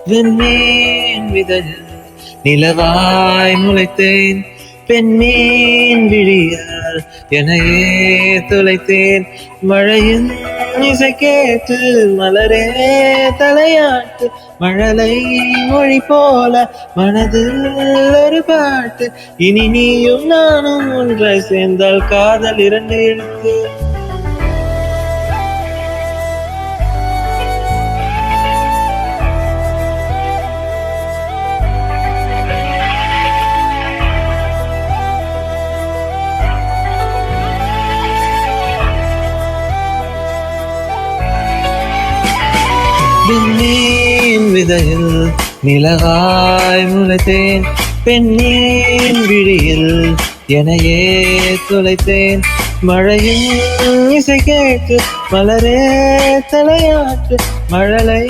வெண்மீன் விதையில் நிலவாய் முளைத்தேன், பெண்மீன் விழியால் எனையே துளைத்தேன். மழையின் இசை கேட்டு மலரே தலையாட்டு, மழலை மொழி போல மனதில் ஒரு பாட்டு. இனி நீயும் நானும் ஒன்றாய் சேர்ந்தால் காதல் 2 எழுத்து. விண்மீன் விதையில் நிலவாய் முளைத்தேன், பெண்மீன் விழியில் எனையே துளைத்தேன். மழையின் இசை கேட்டு மலரே தலையாட்டு, மழலை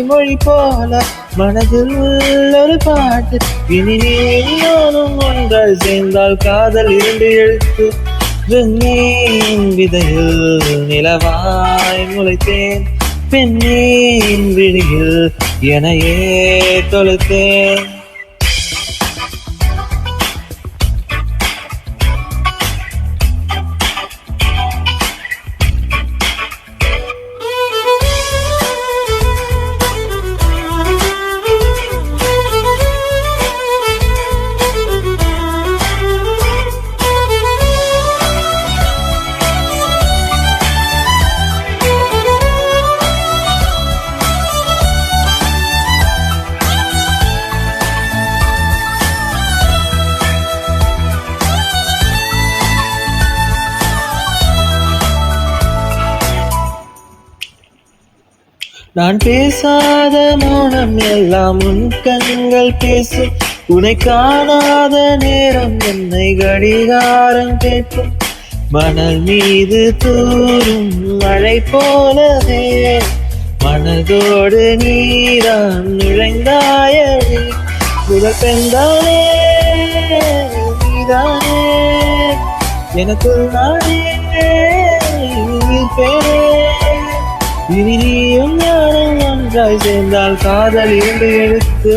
மொழி போல மனதில் ஒரு பாட்டு. இனி நானும் ஒன்றாய் சேர்ந்தால் காதல் 2 எழுத்து. விண்மீன் விதையில் நிலவாய் முளைத்தேன், பெண்ணின் விழியில் எனையே தொலைத்தேன். நான் பேசாத மௌனம் எல்லாம் உன் கண்கள் பேசும், உன்னை காணாத நேரம் என்னை கடிகாரம் கேட்கும். மணல் மீது தூரும் மழை போலவே மனதோடு நீதான் நுழைந்தாயடி. முதல் பெண்தானே நீதானே, எனக்குள் நானே இருப்பேனே. இனி நீயும் நானும் ஒன்றாய் சேர்ந்தால் காதல் 2 எழுத்து.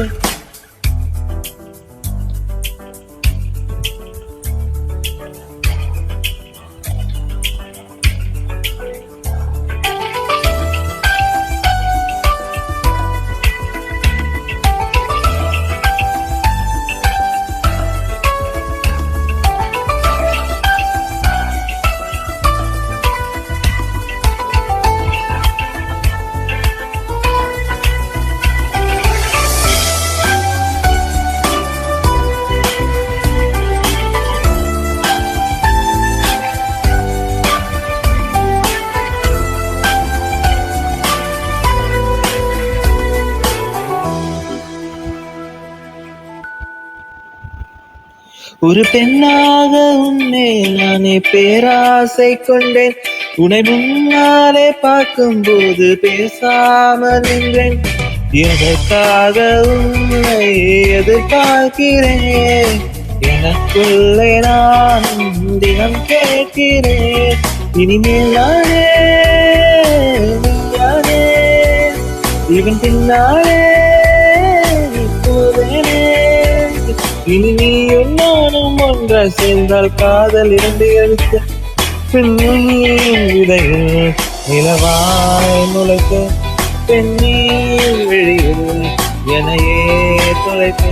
ஒரு பெண்ணாக உன்னை நானே பேராசை கொண்டேன், உன்னை முன்னாலே பார்க்கும் போது பேசாமல் நின்றேன். எதற்காக உன்னை எதிர்பார்க்கிறேன், எனக்குள்ளே நான் தினம் கேட்கிறேன். இனிமேல் நானே நீயானே, இவன் பின்னாலே இப்போதேனே. இனி நீயும் நானும் ஒன்றாய் சேர்ந்தால் காதல் 2 எழுத்து. பெண்ணின் விதையில் நிலவாய் முளைத்த, பெண்ணின் விழியில் எனையே தொலைத்த.